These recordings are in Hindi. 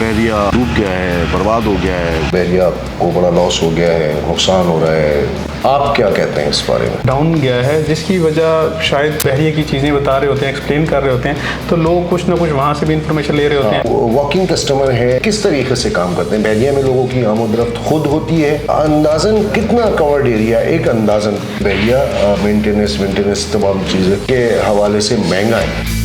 बहरिया डूब गया है, बर्बाद हो गया है, बहरिया को बड़ा लॉस हो गया है, नुकसान हो रहा है। आप क्या कहते हैं इस बारे में? डाउन गया है, जिसकी वजह शायद बहरिया की चीज़ें बता रहे होते हैं, एक्सप्लेन कर रहे होते हैं, तो लोग कुछ ना कुछ वहाँ से भी इंफॉर्मेशन ले रहे होते हैं। वॉकिंग कस्टमर है, किस तरीके से काम करते हैं? बहरिया में लोगों की आमोदरफ्त खुद होती है, अंदाजन कितना कवर्ड एरिया? एक अंदाजन बहरिया मेंटेनेंस तमाम चीज़ें के हवाले से महंगा है।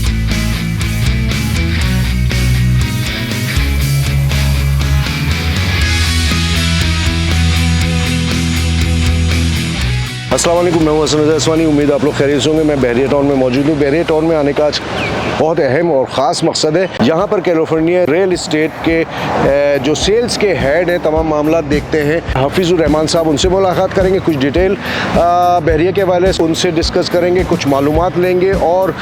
अस्सलाम वालेकुम, मैं हूं हसन रज़ा असवानी। उम्मीद आप लोग खैरियत से होंगे। मैं बहरिया टाउन में मौजूद हूं। बहरिया टाउन में आने का आज बहुत अहम और ख़ास मकसद है। यहाँ पर कैलिफोर्निया रियल इस्टेट के जो सेल्स के हेड हैं, तमाम मामला देखते हैं। हफीज़ुर रहमान साहब, उनसे मुलाकात करेंगे, कुछ डिटेल बहरिया के हवाले से उनसे डिस्कस करेंगे, कुछ मालूमात लेंगे और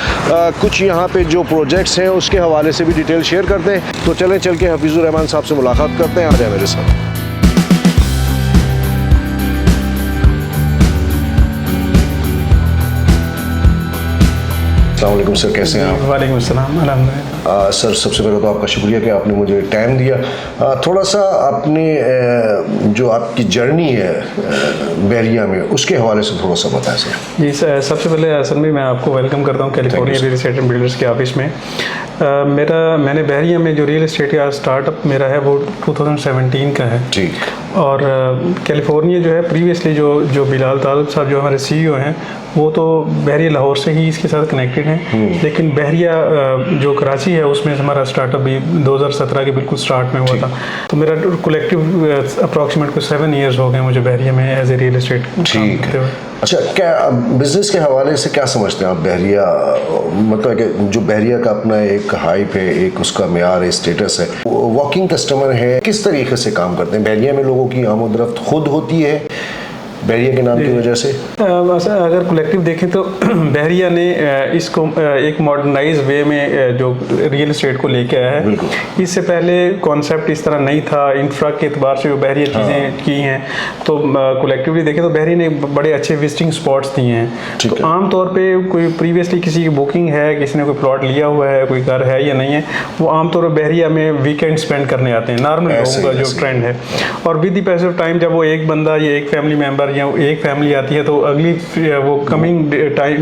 कुछ यहाँ पे जो प्रोजेक्ट्स हैं उसके हवाले से भी डिटेल शेयर करते हैं। तो चलें, चल के हफीज़ुर रहमान साहब से मुलाकात करते हैं। आ जाए मेरे साथ। अस्सलाम वालेकुम सर, कैसे हैं आप? वालेकुम अस्सलाम, अल्हम्दुलिल्लाह। सर, सबसे पहले तो आपका शुक्रिया कि आपने मुझे टाइम दिया। थोड़ा सा आपने जो आपकी जर्नी है बहरिया में, उसके हवाले से थोड़ा सा बताएं सर। जी सर, सबसे पहले असल में मैं आपको वेलकम करता हूँ California real estate and builders के ऑफिस में। मैंने बहरिया में जो रियल इस्टेट का स्टार्टअप मेरा है वो 2017 का है। ठीक। और कैलिफोर्निया जो है प्रीवियसली जो बिलाल तालब साहब जो हमारे CEO हैं, वो तो बहरिया लाहौर से ही इसके साथ कनेक्टेड हैं। लेकिन बहरिया जो कराची है उसमें हमारा स्टार्टअप भी 2017 के बिल्कुल स्टार्ट में हुआ था। तो मेरा कलेक्टिव अप्रॉक्सीमेट को 7 ईयर्स हो गए मुझे बहरिया में एज ए रियल इस्टेट काम करते हुए। अच्छा, क्या बिजनेस के हवाले से क्या समझते हैं आप बहरिया? मतलब कि जो बहरिया का अपना एक हाइप है, एक उसका मेयार है, स्टेटस है, वॉकिंग कस्टमर है, किस तरीके से काम करते हैं? बहरिया में लोगों की आमोदरफ्त खुद होती है बहरिया के नाम की वजह से? अगर कलेक्टिव देखें तो बहरिया ने इसको एक मॉडर्नाइज वे में जो रियल इस्टेट को लेके आया है। इससे पहले कॉन्सेप्ट इस तरह नहीं था। इंफ्रा के एतबार से जो बहरिया चीज़ें की हैं, तो कलेक्टिवली देखें तो बहरिया ने बड़े अच्छे विजिटिंग स्पॉट्स दिए हैं। तो आमतौर पे कोई प्रीवियसली किसी की बुकिंग है, किसी ने कोई प्लॉट लिया हुआ है, कोई घर है या नहीं है, वो आमतौर पर बहरिया में वीकेंड स्पेंड करने आते हैं। नॉर्मल लोगों का जो ट्रेंड है। और with the passage of time जब वो एक बंदा या एक फैमिली मेम्बर या एक फैमिली आती है, तो अगली वो कमिंग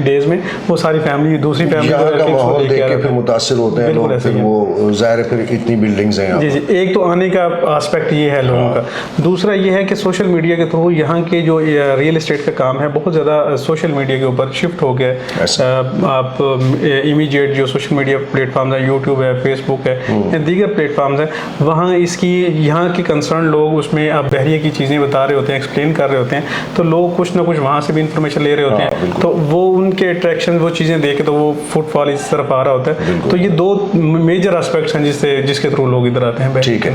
डेज में वो सारी फैमिली दूसरी फैमिली का माहौल देख के फिर मुतासिर होते हैं लोग। फिर वो ज़ाहिर है, फिर इतनी बिल्डिंग्स हैं। जी, एक तो आने का एस्पेक्ट ये है लोगों का। दूसरा ये है कि सोशल मीडिया के थ्रू यहाँ के जो रियल इस्टेट का काम है बहुत ज़्यादा सोशल मीडिया के ऊपर शिफ्ट हो गया है। आप इमीडिएट जो सोशल मीडिया प्लेटफॉर्म है, यूट्यूब है, फेसबुक है या दीगर प्लेटफॉर्म्स हैं, वहाँ इसकी यहाँ के कंसर्न लोग उसमें आप बहरिया की चीज़ें बता रहे होते हैं, एक्सप्लेन कर रहे होते हैं, तो लोग कुछ ना कुछ वहाँ से भी इंफॉर्मेशन ले रहे होते हैं। तो वो उनके अट्रैक्शन, वो चीज़ें देखे तो वो फुटफॉल इस तरफ आ रहा होता है। तो ये दो मेजर एस्पेक्ट्स हैं जिसके थ्रू लोग इधर आते हैं। ठीक है।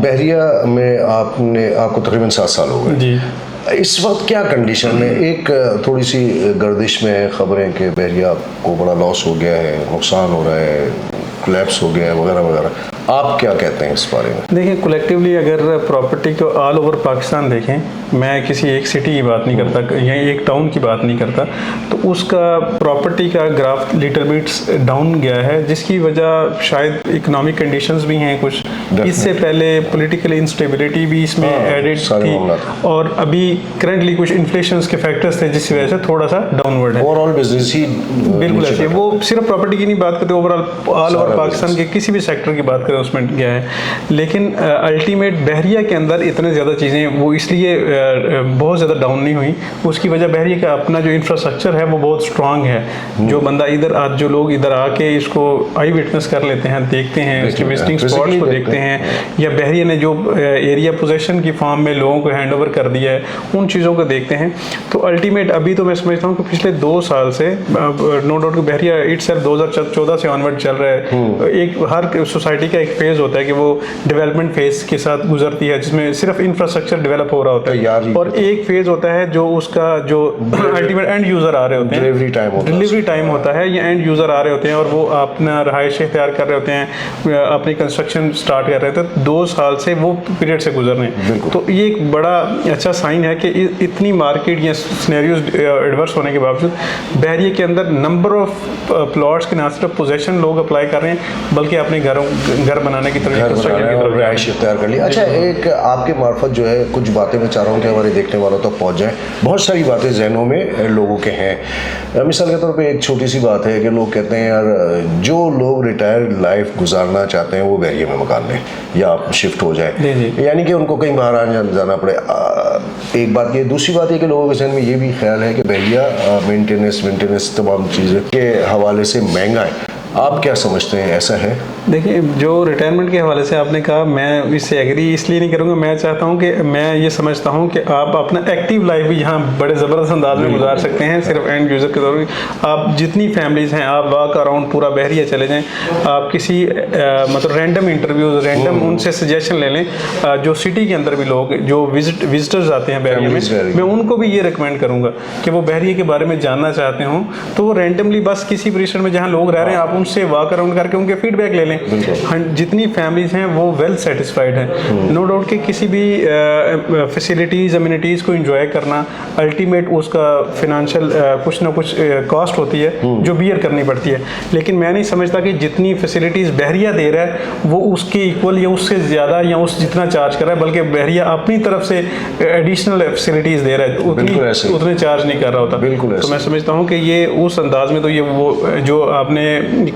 बहरिया में आपको तकरीबन 7 साल हो गए जी। इस वक्त क्या कंडीशन है? एक थोड़ी सी गर्दिश में खबरें कि बहरिया को बड़ा लॉस हो गया है, नुकसान हो रहा है, कोलैप्स हो गया है वगैरह वगैरह। आप क्या कहते हैं इस बारे में? देखिए, कलेक्टिवली अगर प्रॉपर्टी को ऑल ओवर पाकिस्तान देखें, मैं किसी एक सिटी की बात नहीं करता या एक टाउन की बात नहीं करता, तो उसका प्रॉपर्टी का ग्राफ लिटिल बिट्स डाउन गया है, जिसकी वजह शायद इकोनॉमिक कंडीशंस भी हैं कुछ। इससे पहले पॉलिटिकल इंस्टेबिलिटी भी इसमें एडेड थी, और अभी करंटली कुछ इन्फ्लेशन के फैक्टर्स थे जिसकी वजह से थोड़ा सा डाउनवर्ड है। ओवरऑल बिजनेस ही बिल्कुल ऐसे, वो सिर्फ प्रॉपर्टी की नहीं बात करते, ओवरऑल ऑल ओवर पाकिस्तान के किसी भी सेक्टर की बात करें उसमें गया है। लेकिन अल्टीमेट बहरिया के अंदर इतने ज़्यादा चीज़ें वो इसलिए बहुत ज़्यादा डाउन नहीं हुई। उसकी वजह बहरिया का अपना जो इंफ्रास्ट्रक्चर है वो बहुत स्ट्रांग है। जो बंदा इधर आज जो लोग इधर आके इसको आई विटनेस कर लेते हैं, देखते हैं, इसके विजिटिंग स्पॉट्स को देखते हैं, या बहरिया ने जो एरिया पोजेशन की फॉर्म में लोगों को हैंड ओवर कर दिया है, उन चीज़ों को देखते हैं। तो अल्टीमेट अभी तो मैं समझता हूँ कि पिछले 2 साल से नो डाउट बहरिया इटसेल्फ 2014 से ऑनवर्ड चल रहा है। एक हर सोसाइटी का एक फेज होता है कि वो डेवलपमेंट फेज के साथ गुजरती है, जिसमें सिर्फ इंफ्रास्ट्रक्चर डेवलप हो रहा होता है, और एक फेज होता है जो उसका जो अल्टीमेट एंड यूजर आ रहे होते हैं, डिलीवरी टाइम होता है, ये एंड यूजर आ रहे होते हैं और वो अपना रहायश तैयार कर रहे होते हैं, अपनी कंस्ट्रक्शन स्टार्ट कर रहे थे। 2 साल से वो पीरियड से गुजर रहे हैं। तो ये एक बड़ा अच्छा साइन है कि इतनी मार्केट या सिनेरियोज एडवर्स होने के बावजूद बहरिया के अंदर नंबर ऑफ प्लॉट्स के ना सिर्फ पोजेशन लोग अप्लाई कर रहे हैं बल्कि अपने घर बनाने की तरफ रिहाइश इख्तियार कर लिया। अच्छा, एक आपके मार्फत जो है कुछ बातें मैं चाह रहा हूँ कि हमारे देखने वालों तक पहुँच जाए। बहुत सारी बातें जहनों में लोगों के हैं। मिसाल के तौर पे एक छोटी सी बात है कि लोग कहते हैं यार जो लोग रिटायर लाइफ गुजारना चाहते हैं वो बहरिया में मकान लें या शिफ्ट हो जाए, यानी कि उनको कहीं बाहर आने जाना पड़े। एक बात ये, दूसरी बात ये कि लोगों के जहन में ये भी ख्याल है कि बहरिया मेंटेनेंस तमाम चीज़ें के हवाले से महंगा है। आप क्या समझते हैं, ऐसा है? देखिए, जो रिटायरमेंट के हवाले से आपने कहा, मैं इससे एग्री इसलिए नहीं करूँगा। मैं चाहता हूँ कि मैं ये समझता हूँ कि आप अपना एक्टिव लाइफ भी यहाँ बड़े ज़बरदस्त अंदाज में गुजार सकते हैं। सिर्फ एंड यूज़र के तौर पर आप जितनी फैमिलीज़ हैं, आप वॉक अराउंड पूरा बहरिया चले जाएँ, आप किसी मतलब रैंडम इंटरव्यूज़, रैंडम उनसे सजेशन ले लें। जो सिटी के अंदर भी लोग जो विजिटर्स आते हैं बहरिया में, मैं उनको भी ये रिकमेंड करूँगा कि वो बहरिया के बारे में जानना चाहते हों तो वो रैंडमली बस किसी परिसर में जहाँ लोग रह रहे हैं आप उनसे वॉक अराउंड करके उनके फीडबैक ले लें। जितनी फैमिलीज हैं वो वेल सेटिस्फाइड हैं। नो डाउट कि किसी भी फैसिलिटीज़ अम्यूनिटीज़ को एंजॉय करना अल्टीमेट उसका फिनेंशियल कुछ ना कुछ कॉस्ट होती है जो बियर करनी पड़ती है। लेकिन मैं नहीं समझता कि जितनी फैसिलिटीज़ बहरिया दे रहा है वो उसके इक्वल या उससे ज़्यादा या उस जितना चार्ज कर रहा है, बल्कि बहरिया अपनी तरफ से एडिशनल फैसिलिटीज़ दे रहा है, उतने चार्ज नहीं कर रहा होता। तो मैं समझता हूँ कि ये उस अंदाज में, तो ये वो जो आपने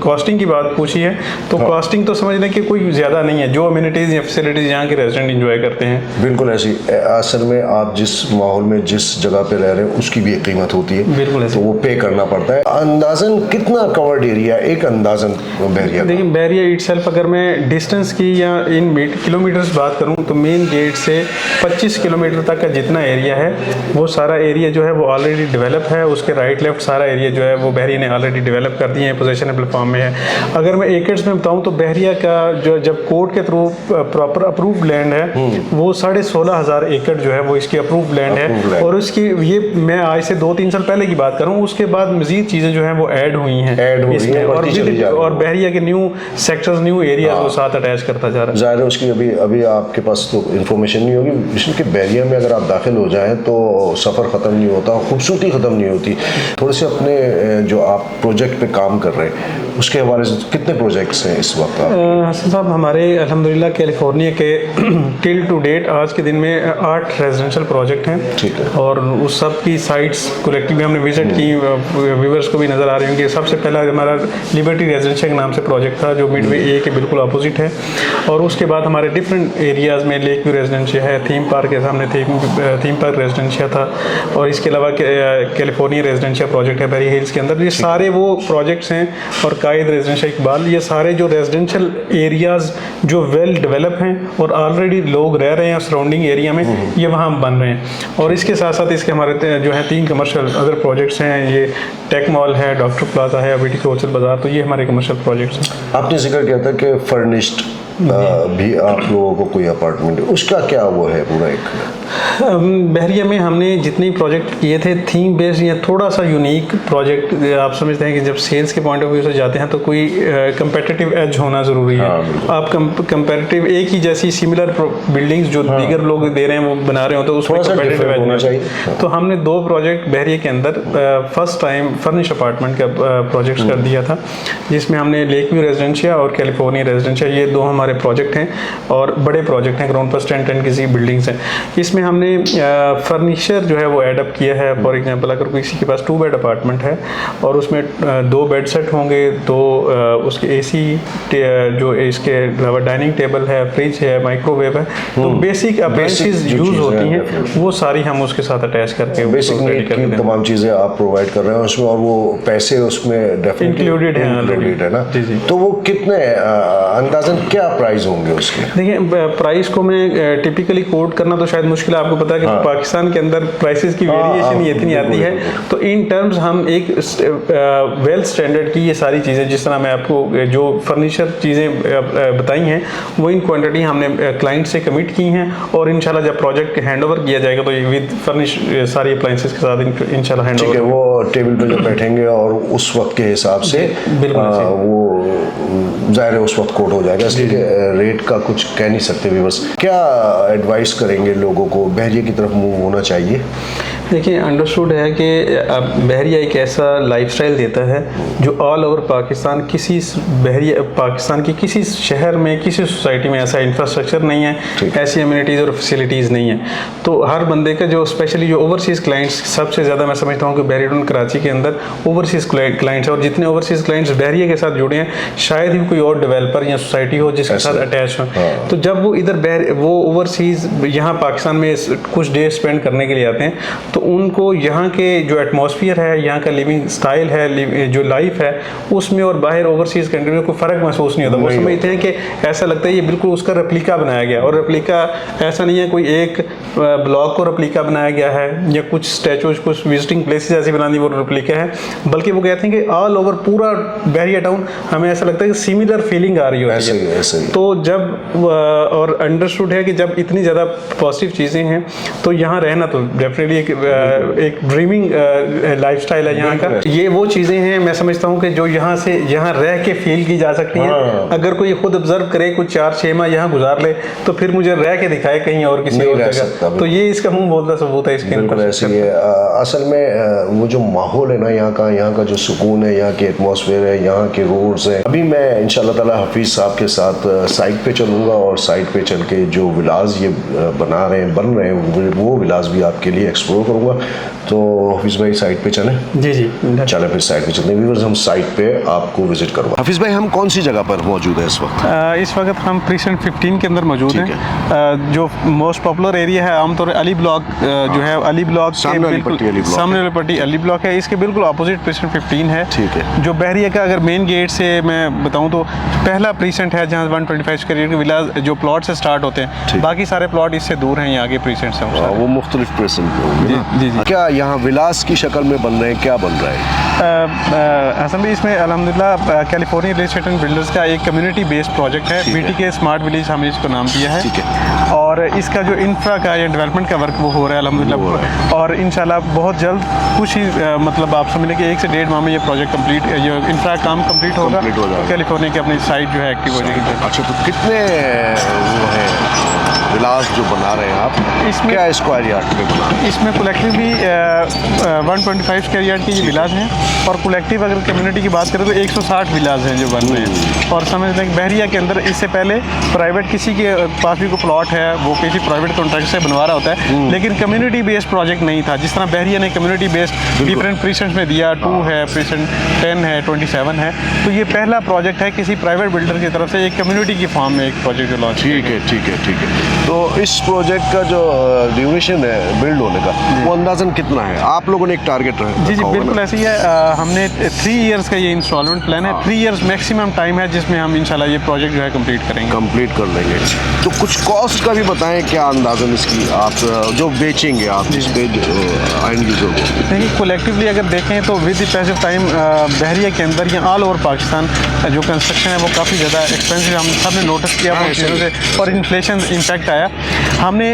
कॉस्टिंग की बात पूछी है, तो कॉस्टिंग तो समझ लें कि कोई ज़्यादा नहीं है। जो अम्यूनिटीज़ या फैसिलिटीज़ यहाँ के रेजिडेंट एंजॉय करते हैं, बिल्कुल ऐसी। असल में आप जिस माहौल में जिस जगह पे रह रहे हैं उसकी भी एक कीमत होती है, बिल्कुल ऐसे, तो वो पे करना पड़ता है। अंदाजन कितना कवर्ड एरिया, एक अंदाजन बहरिया? देखिए, बहरिया इटसेल्फ अगर मैं डिस्टेंस की या इन किलोमीटर्स बात करूँ तो मेन गेट से 25 किलोमीटर तक का जितना एरिया है वो सारा एरिया जो है वो ऑलरेडी डेवलप है। उसके राइट लेफ्ट सारा एरिया जो है वो बहरिया ने ऑलरेडी डेवलप कर दिए हैं, पोजेशनेबल फॉर्म में है। अगर मैं एकर्स में बताऊं तो बहरिया का जो जब कोर्ट के थ्रू प्रॉपर अप्रूव्ड लैंड है वो 16,500 एकड़ जो है वो इसकी अप्रूव्ड लैंड है। और उसकी ये मैं आज से 2-3 साल पहले की बात करूं, उसके बाद मजीद चीज़ें जो हैं वो ऐड हुई हैं इसमें, और बहरिया के न्यू सेक्टर्स, न्यू एरियाज वो साथ अटैच करता जा रहा है। ज़ाहिर है उसकी अभी आपके पास तो इन्फॉर्मेशन नहीं होगी, इसलिए बहरिया में अगर आप दाखिल हो जाएं तो सफ़र ख़त्म नहीं होता, खूबसूरती ख़त्म नहीं होती। थोड़े से अपने जो आप प्रोजेक्ट पे काम कर रहे हैं उसके हवाले से कितने प्रोजेक्ट्स हैं इस वक्त? हसन साहब, हमारे अल्हम्दुलिल्लाह कैलिफोर्निया के टिल टू डेट आज के दिन में 8 रेजिडेंशियल प्रोजेक्ट हैं। ठीक है। और उस सब की साइट्स कलेक्टिवली हमने विजिट की, व्यूवर्स को भी नज़र आ रही होंगी। सबसे पहला हमारा लिबर्टी रेजिडेंशिया के नाम से प्रोजेक्ट था जो मिडवे ए के बिल्कुल अपोजिट है। और उसके बाद हमारे डिफरेंट एरियाज़ में लेक व्यू रेजिडेंशिया है, थीम पार्क के सामने थीम पार्क रेजिडेंशिया था, और इसके अलावा कैलिफोर्निया रेजिडेंशिया प्रोजेक्ट है बेरी हिल्स के अंदर। ये सारे वो प्रोजेक्ट्स हैं, और कायद रेजिडेंशिया इकबाल, ये सारे जो रेजिडेंशियल एरियाज़ जो वेल डेवलप हैं और ऑलरेडी लोग रह रहे हैं सराउंडिंग एरिया में, ये वहाँ बन रहे हैं। और इसके साथ साथ इसके हमारे जो है 3 कमर्शियल अदर प्रोजेक्ट्स हैं। ये टेक मॉल है, डॉक्टर प्लाजा है, अबिटी होलसेल बाजार, तो ये हमारे कमर्शियल प्रोजेक्ट्स हैं। आपने जिक्र किया था कि फर्निश्ड भी आप लोगों को कोई अपार्टमेंट, उसका क्या वो है पूरा? एक बहरिया में हमने जितने प्रोजेक्ट किए थे थीम बेस्ड या थोड़ा सा यूनिक प्रोजेक्ट, आप समझते हैं कि जब सेल्स के पॉइंट ऑफ व्यू से जाते हैं तो कोई कंपेटिटिव एज होना ज़रूरी है। आप कंपेटिटिव एक ही जैसी सिमिलर बिल्डिंग्स जो दीगर लोग दे रहे हैं वो बना रहे हो तो उसमें कंपेटिटिव एज होना चाहिए। तो हमने 2 प्रोजेक्ट बहरिया के अंदर फर्स्ट टाइम फर्निश अपार्टमेंट का प्रोजेक्ट कर दिया था, जिसमें हमने लेक व्यू रेजिडेंशिया और कैलिफोर्निया रेजिडेंशिया, ये 2 हमारे प्रोजेक्ट हैं और बड़े प्रोजेक्ट हैं, ग्राउंड प्लस 10 किसी बिल्डिंग्स हैं। इसमें हमने फर्नीचर जो है वो एडअप किया है। फॉर एग्जांपल अगर किसी के पास 2 बेड अपार्टमेंट है और उसमें 2 बेड सेट होंगे तो उसके एसी जो इसके अलावा डाइनिंग टेबल है, फ्रिज है, माइक्रोवेव है, तो बेसिक अप्लायंसेस यूज़ होती हैं वो सारी हम उसके साथ अटैच करके बेसिक नीड तमाम चीज़ें आप प्रोवाइड कर रहे हैं उसमें, और वो पैसे उसमें डेफिनेटली इंक्लूडेड है ना? जी। तो वो कितने अंदाज़न क्या प्राइस होंगे उसके? देखिए, प्राइस को मैं टिपिकली कोट करना तो शायद मुश्किल, आपको पता है कि पाकिस्तान के अंदर प्राइसेस की वेरिएशन इतनी आती है। तो इन टर्म्स हम एक वेल स्टैंडर्ड की ये सारी चीज़ें, जिस तरह मैं आपको जो फर्नीचर चीज़ें बताई हैं वो इन क्वांटिटी हमने क्लाइंट से कमिट की हैं, और इंशाल्लाह जब प्रोजेक्ट हैंड ओवर किया जाएगा तो विद फर्निश सारी अप्लायंसेस के साथ इंशाल्लाह हैंड ओवर। वो टेबल पे जब बैठेंगे और उस वक्त के हिसाब से वो ज़ाहिर है उस वक्त कोट हो जाएगा, इसलिए रेट का कुछ कह नहीं सकते व्यूअर्स। क्या एडवाइस करेंगे लोगों को, बहरिया की तरफ मूव होना चाहिए? देखिए, अंडरस्टूड है कि अब बहरिया एक ऐसा लाइफस्टाइल देता है जो ऑल ओवर पाकिस्तान पाकिस्तान की किसी शहर में, किसी सोसाइटी में ऐसा इंफ्रास्ट्रक्चर नहीं है, ऐसी एमिनिटीज़ और फैसिलिटीज़ नहीं है। तो हर बंदे का जो स्पेशली जो ओवरसीज़ क्लाइंट्स, सबसे ज़्यादा मैं समझता हूँ कि बहरिया टाउन कराची के अंदर ओवरसीज़ क्लाइंट्स हैं, और जितने ओवरसीज़ क्लाइंट्स बहरिया के साथ जुड़े हैं शायद ही कोई और डेवलपर या सोसाइटी हो जिसके साथ अटैच हो। तो जब वो इधर वो ओवरसीज़ यहाँ पाकिस्तान में कुछ डे स्पेंड करने के लिए आते हैं, तो उनको यहाँ के जो एटमॉस्फेयर है, यहाँ का लिविंग स्टाइल है, जो लाइफ है, उसमें और बाहर ओवरसीज़ कंट्री में कोई फ़र्क महसूस नहीं होता। वो समझते हैं कि ऐसा लगता है ये बिल्कुल उसका रेप्लिका बनाया गया, और रेप्लिका ऐसा नहीं है कोई एक ब्लॉक को रेप्लिका बनाया गया है या कुछ स्टैचूज, कुछ विजिटिंग प्लेसेस ऐसी बना दी वो रेप्लिका है, बल्कि वो कहते हैं कि ऑल ओवर पूरा बहरिया टाउन हमें ऐसा लगता है कि सिमिलर फीलिंग आ रही होती है। तो जब और अंडरस्टूड है कि जब इतनी ज़्यादा पॉजिटिव चीज़ें हैं तो यहाँ रहना तो डेफिनेटली एक ड्रीमिंग लाइफस्टाइल है यहाँ का। ये वो चीज़ें हैं मैं समझता हूँ कि जो यहाँ रह के फील की जा सकती हैं। अगर कोई खुद ऑब्जर्व करे, कुछ 4-6 माह यहाँ गुजार ले, तो फिर मुझे रह के दिखाए कहीं और किसी और जगह, तो ये इसका मुंह बोलता सबूत है इसके। बिल्कुल ऐसे ही है। असल में वो जो माहौल है ना यहाँ का जो सुकून है, यहाँ के एटमॉस्फेयर है, यहाँ के रोड्स हैं। अभी मैं इंशाल्लाह ताला हफीज़ साहब के साथ साइट पे चलूँगा, और साइट पे चल के जो विलाज ये बन रहे हैं वो विलाज भी आपके लिए एक्सप्लोर करूँगा। तो हफीज़ भाई साइट पे चलें? जी चलें फिर साइट पे चलते हैं व्यूअर्स, हम साइट पे आपको विजिट करूँगा। हफीज़ भाई, हम कौन सी जगह पर मौजूद है इस वक्त? इस वक्त हम प्रीसेंट 15 के अंदर मौजूद हैं। जो मोस्ट पॉपुलर एरिया है आमतौर पर अली ब्लॉक, जो है अली ब्लॉक सामने वाली पट्टी अली ब्लॉक है, इसके बिल्कुल अपोजिट प्रीसेंट 15 है। ठीक है। जो बहरिया का अगर मेन गेट से मैं बताऊं तो पहला प्रीसेंट है जहां 125 स्क्वायर फीट के विलाज जो प्लॉट से स्टार्ट होते हैं, बाकी सारे प्लॉट इससे दूर हैं, ये आगे प्रीसेंट से वो मुख्तलिफ प्रीसेंट होंगे। जी। क्या यहाँ विलास की शक्ल में बन रहे हैं, क्या बन रहा है? असल में इसमें अल्हम्दुलिल्लाह California real estate and builders का एक कम्युनिटी बेस्ड प्रोजेक्ट है, BTK स्मार्ट विलेज हमने इसको नाम दिया है। ठीक है। और इसका जो इंफ्रा का या डेवलपमेंट का वर्क वो हो रहा है अल्हम्दुलिल्लाह, और इंशाल्लाह बहुत जल्द कुछ ही मतलब आप समझ लें कि 1 से 1.5 माह में ये प्रोजेक्ट कंप्लीट, ये इंफ्रा काम कंप्लीट होगा, कैलिफोर्निया की अपनी साइट जो है एक्टिव हो जाएगी। अच्छा, तो कितने वो है विलास जो बना रहे हैं आप, इसमें क्या स्क्वायर यार्ड में बना रहे हैं? इसमें कलेक्टिवली 125 स्क्वायर यार्ड के ये विलास हैं, और कलेक्टिव अगर कम्युनिटी की बात करें तो 160 विलास हैं जो बन रहे हैं। और समझ लें कि बहरिया के अंदर इससे पहले प्राइवेट किसी के पास भी कोई प्लॉट है, वो किसी प्राइवेट कॉन्ट्रैक्ट से बनवा रहा होता है, लेकिन कम्युनिटी बेस्ड प्रोजेक्ट नहीं था। जिस तरह बहरिया ने कम्युनिटी बेस्ड डिफरेंट प्रीसेंट्स में दिया, 2 है, प्रीसेंट 10 है, 27 है, तो ये पहला प्रोजेक्ट है किसी प्राइवेट बिल्डर की तरफ से एक कम्युनिटी की फॉर्म में एक प्रोजेक्ट जो लॉन्च। ठीक है। तो इस प्रोजेक्ट का जो ड्यूरेशन है बिल्ड होने का, वो अंदाजन कितना है? आप लोगों ने एक टारगेट रखा? जी बिल्कुल ऐसे ही है। हमने 3 इयर्स का ये इंस्टॉलमेंट प्लान है। 3 इयर्स मैक्सिमम टाइम है जिसमें हम इंशाल्लाह ये प्रोजेक्ट जो है कंप्लीट कर लेंगे। तो कुछ कॉस्ट का भी बताएं, क्या अंदाजन इसकी आप जो बेचेंगे आप जिस पे एंड यूजर को? देखिए, कलेक्टिवली अगर देखें तो विद द पैस ऑफ टाइम बहरिया के अंदर या ऑल ओवर पाकिस्तान जो कंस्ट्रक्शन है वो काफ़ी ज़्यादा एक्सपेंसिव हम सब ने नोटिस किया चीज़ों से, और इन्फ्लेशन इम्पैक्ट आया। हमने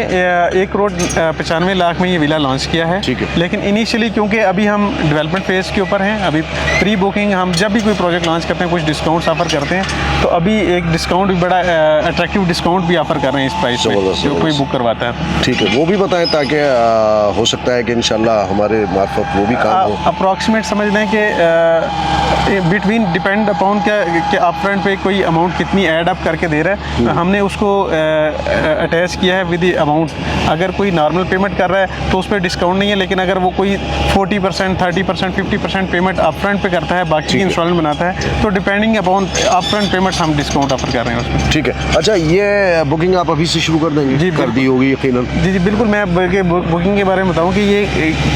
1,95,00,000 में ये विला लॉन्च किया है। लेकिन इनिशियली क्योंकि अभी हम डेवलपमेंट फेज़ के ऊपर हैं, अभी प्री बुकिंग, हम जब भी कोई प्रोजेक्ट लॉन्च करते हैं कुछ डिस्काउंट्स ऑफर करते हैं, तो अभी एक डिस्काउंट भी बड़ा अट्रैक्टिव डिस्काउंट भी ऑफर कर रहे हैं इस प्राइस पे जो कोई बुक करवाता है। ठीक है, वो भी बताएं ताकि हो सकता है कि इंशाल्लाह हमारे मार्फत वो भी काम हो। अप्रॉक्सीमेट समझ लें कि बिटवीन डिपेंड अपॉन कि अप फ्रंट पे कोई अमाउंट कितनी ऐड अप करके दे रहा है, हमने उसको अटैच किया है विद अमाउंट। अगर कोई नॉर्मल पेमेंट कर रहा है तो उस पर डिस्काउंट नहीं है, लेकिन अगर वो कोई 40%, 30%, 50% पेमेंट अप फ्रंट पे करता है, बाकी की इंस्टॉलमेंट बनाता है, तो depending upon up front payment हम डिस्काउंट ऑफर कर रहे हैं उसमें। ठीक है। अच्छा, ये बुकिंग आप अभी से शुरू कर देंगे? जी, कर दी होगी यकीनन। जी बिल्कुल। मैं बुकिंग के बारे में बताऊँ कि ये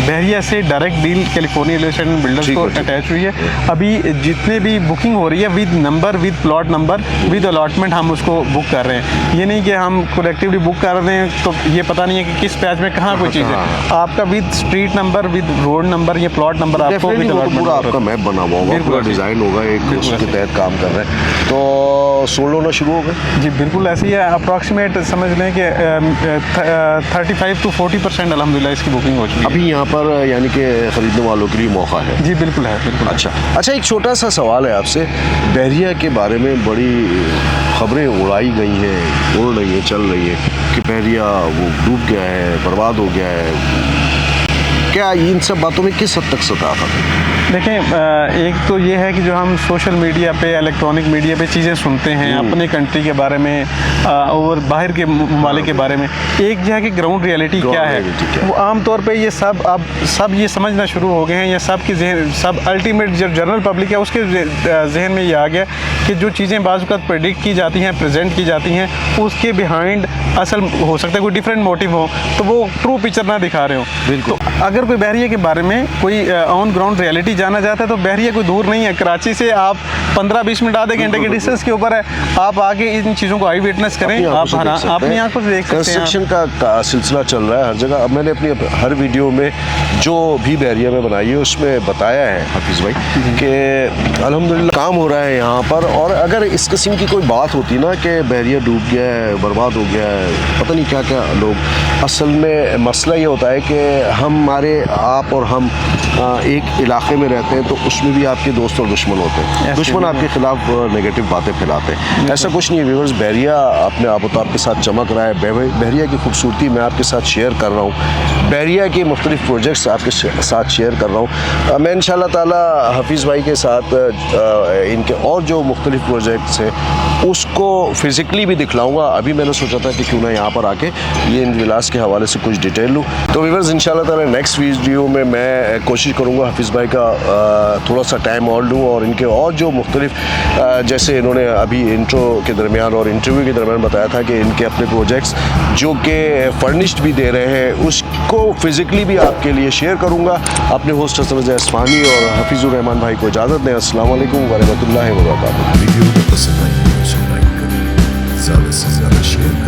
बहरिया से direct deal California real estate builders को अटैच हुई है। अभी जितने भी बुकिंग हो रही है with number, with plot number, with allotment हम उसको बुक कर रहे हैं। ये नहीं कि हम कलेक्टिव एक्टिवली बुक कर रहे हैं तो ये पता नहीं है कि किस पैच में कहाँ कोई चीज़ है। आपका with street number, with road number, ये प्लॉट नंबर आपको Definitely वो तो पूरा आपका मैप बना हुआ होगा, पूरा डिज़ाइन होगा, एक उसके तहत काम कर रहे हैं। तो सोल्ड होना शुरू हो गए? जी बिल्कुल ऐसे ही है। अप्रॉक्सीमेट समझ लें कि 35 to 40% अल्हम्दुलिल्लाह इसकी बुकिंग हो चुकी है अभी यहाँ पर यानी कि ख़रीदने वालों के लिए मौका है। जी बिल्कुल है, बिल्कुल। अच्छा, एक छोटा सा सवाल है आपसे। बहरिया के बारे में बड़ी खबरें उड़ाई गई हैं, उड़ रही हैं, चल रही है कि बहरिया वो डूब गया है, बर्बाद हो गया है। क्या इन सब बातों में किस हद तक सदाकत है? देखें, एक तो ये है कि जो हम सोशल मीडिया पे, इलेक्ट्रॉनिक मीडिया पे चीज़ें सुनते हैं अपने कंट्री के बारे में और बाहर के ममालिक के बारे में, एक जो है कि ग्राउंड रियलिटी क्या है वो आमतौर पे ये सब अब सब ये समझना शुरू हो गए हैं। ये सब के जहन, सब अल्टीमेट जो जनरल पब्लिक है उसके जहन में ये आ गया कि जो चीज़ें बाज़ वक़्त प्रेडिक्ट की जाती हैं, प्रेजेंट की जाती हैं, उसके बिहाइंड असल हो सकता है कोई डिफरेंट मोटिव हो, तो वो ट्रू पिक्चर ना दिखा रहे हो। बिल्कुल। तो अगर कोई बहरिया के बारे में कोई ऑन ग्राउंड रियलिटी जाना चाहता है तो बहरिया कोई दूर नहीं है। कराची से आप 15-20 मिनट आधे घंटे के डिस्टेंस के ऊपर है। आप आके इन चीज़ों को आई विटनेस करें, आप अपनी आंखों से देख सकते हैं। कंस्ट्रक्शन का सिलसिला चल रहा है हर जगह। अब मैंने अपनी हर वीडियो में जो भी बहरिया में बनाई है उसमें बताया है हाफिज़ भाई कि अल्हम्दुलिल्लाह काम हो रहा है यहाँ पर। और अगर इस किस्म की कोई बात होती ना कि बहरिया डूब गया है, बर्बाद हो गया है, पता नहीं क्या क्या लोग, असल में मसला ये होता है कि हमारे आप और हम एक इलाके में रहते हैं तो उसमें भी आपके दोस्त और दुश्मन होते हैं। दुश्मन आपके खिलाफ नेगेटिव बातें फैलाते हैं। ऐसा कुछ नहीं है व्यूअर्स, बहरिया अपने आप तो आपके साथ चमक रहा है। बहरिया की खूबसूरती मैं आपके साथ शेयर कर रहा हूँ, बहरिया के मुख्तलिफ प्रोजेक्ट्स आपके साथ शेयर कर रहा हूँ। मैं इंशाल्लाह ताला हफीज़ भाई के साथ इनके और जो मुख्तलिफ प्रोजेक्ट्स हैं उसको फ़िज़िकली भी दिखलाऊँगा। अभी मैंने सोचा था कि क्यों ना यहाँ पर आके ये इन विलास के हवाले से कुछ डिटेल लूँ। तो व्यूअर्स इंशाल्लाह ताला नेक्स्ट वीडियो में मैं कोशिश करूँगा हफीज़ भाई का थोड़ा सा टाइम और लूँ और इनके और जो मुख्तलिफ जैसे इन्होंने अभी इंट्रो के दरमियान और इंटरव्यू के दरमियान बताया था कि इनके अपने प्रोजेक्ट्स जो कि फर्निश्ड भी दे रहे हैं उसको फ़िज़िकली भी आपके लिए शेयर करूँगा। अपने होस्ट हसन अस्फ़हानी और हफीज़ुर रहमान भाई को इजाज़त दें। अस्सलाम वालेकुम व रहमतुल्लाहि व बरकातहू। वीडियो को पसंद आई तो लाइक करें, ज़्यादा से ज़्यादा शेयर